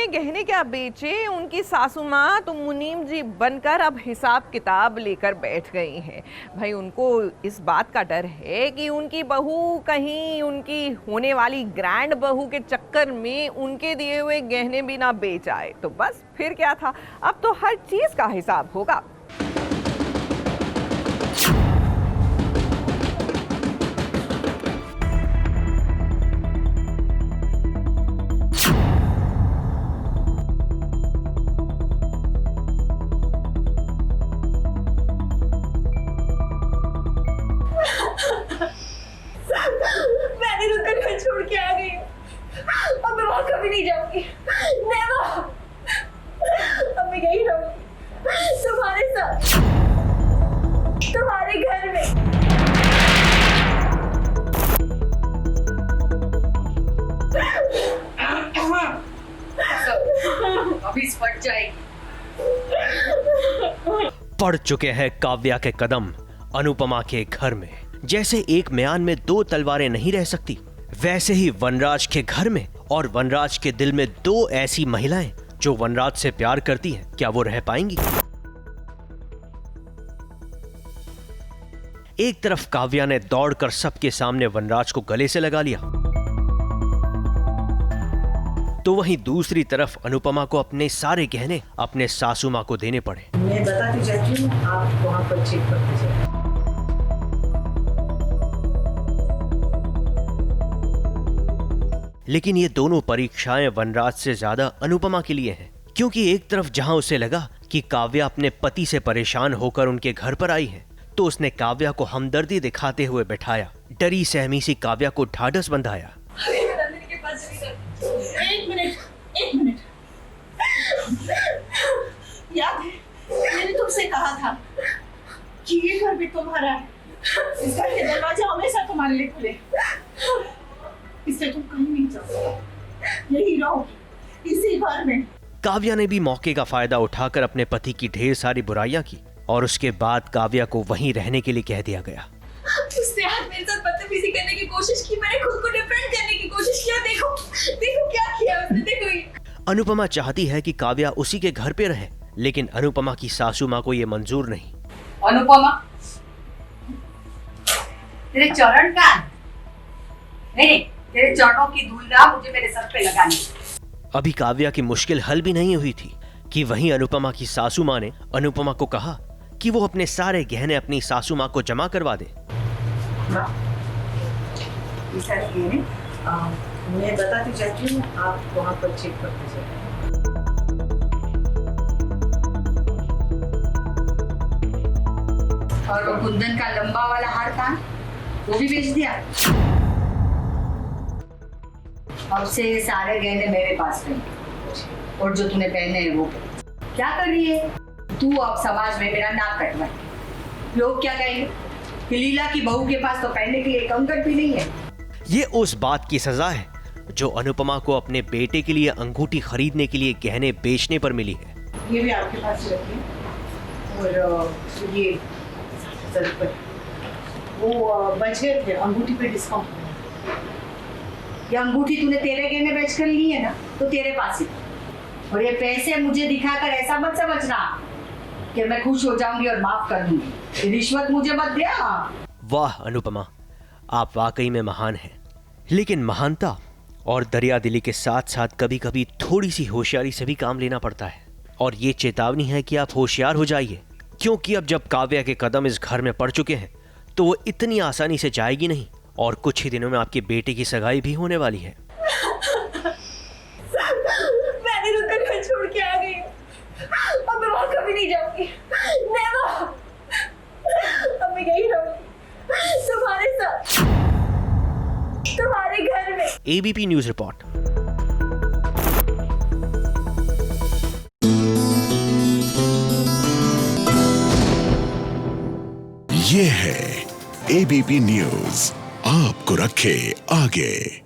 अपने गहने क्या बेचे, उनकी सासू माँ तो मुनीम जी बनकर अब हिसाब किताब लेकर बैठ गई हैं। भाई उनको इस बात का डर है कि उनकी बहू कहीं उनकी होने वाली ग्रैंड बहू के चक्कर में उनके दिए हुए गहने भी ना बेच आए। तो बस फिर क्या था, अब तो हर चीज का हिसाब होगा। मैंने तो उनका घर छोड़ के आ गई हूँ। अब मैं वहां कभी नहीं जाऊंगी। नेवर। अब मैं यही रहूंगी तुम्हारे साथ, तुम्हारे घर में। अभी फट जाएगी। पड़ चुके हैं काव्या के कदम अनुपमा के घर में। जैसे एक म्यान में दो तलवारें नहीं रह सकती, वैसे ही वनराज के घर में और वनराज के दिल में दो ऐसी महिलाएं जो वनराज से प्यार करती हैं, क्या वो रह पाएंगी? एक तरफ काव्या ने दौड़कर सबके सामने वनराज को गले से लगा लिया, तो वहीं दूसरी तरफ अनुपमा को अपने सारे गहने अपने सासू मां को देने पड़े। मैं बताती जाती हूँ, आप वहाँ पर चेक करते जाइए। लेकिन ये दोनों परीक्षाएं वनराज से ज्यादा अनुपमा के लिए हैं, क्योंकि एक तरफ जहां उसे लगा कि काव्या अपने पति से परेशान होकर उनके घर पर आई है, तो उसने काव्या को हमदर्दी दिखाते हुए बैठाया। डरी सहमी सी काव्या को ढाढ़स बंधाया। एक मिनट। याद है मैंने तुमसे कहा था कि ये घर भी तुम्हारा है, इस घर के दरवाजे हमेशा तुम्हारे लिए खुले, इससे तुम कहीं नहीं जाओगे, यही रहोगी इसी घर में। काव्या ने भी मौके का फायदा उठाकर अपने पति की ढेर सारी बुराइयां की और उसके बाद काव्या को वहीं रहने के लिए कह दिया गया। उसने आज मेरे साथ बदतमीजी करने की कोशिश की, मैंने खुद को डिफेंड करने की कोशिश किया। देखो क्या किया उसने, देखो ये। अनुपमा चाहती है कि काव्या उसी के घर पे रहे, लेकिन अनुपमा की सासू माँ को ये मंजूर नहीं। अनुपमा, तेरे चरण का नहीं, तेरे चरणों की धूल ना मुझे मेरे सर पे लगानी। अभी काव्या की मुश्किल हल भी नहीं हुई थी कि वहीं अनुपमा की सासू माँ ने अनुपमा को कहा कि वो अपने सारे गहने अपनी सासू माँ को जमा करवा दे। ये सारे गहने मैं बताती जाती हूँ, आप वहाँ पर चेक करते जाइए। और वो कुंदन का लंबा वाला हार था, वो भी बेच दिया। अब से ये सारे गहने मेरे पास रहेंगे, और जो तूने पहने हैं वो क्या कर रही है तू? अब समाज में मेरा नाक कटवा, लोग क्या कहेंगे कि लीला की बहू के पास तो पहनने के लिए कंकड़ भी नहीं है। ये उस बात की सजा है जो अनुपमा को अपने बेटे के लिए अंगूठी खरीदने के लिए गहने बेचने पर मिली है। ये भी आपके पास रखिए, और ये वो बचे थे अंगूठी पे डिस्काउंट। ये अंगूठी तूने तेरे गहने बेच कर ली है ना, तो तेरे पास ही। और ये पैसे मुझे दिखाकर ऐसा मत समझना कि मैं खुश हो जाऊंगी और माफ कर दूंगी। रिश्वत मुझे मत दे। वाह अनुपमा, आप वाकई में महान हैं। लेकिन महानता और दरियादिली के साथ साथ कभी कभी थोड़ी सी होशियारी से भी काम लेना पड़ता है। और ये चेतावनी है कि आप होशियार हो जाइए, क्योंकि अब जब काव्या के कदम इस घर में पड़ चुके हैं तो वो इतनी आसानी से जाएगी नहीं, और कुछ ही दिनों में आपके बेटे की सगाई भी होने वाली है। मैंने उनका घर छोड़ के आ गई हूँ, अब मैं वहां कभी नहीं जाऊंगी। नेवर। अब मैं यही रहूंगी तुम्हारे साथ, तुम्हारे घर में। ABP news report. ये है एबीपी न्यूज, आपको रखे आगे।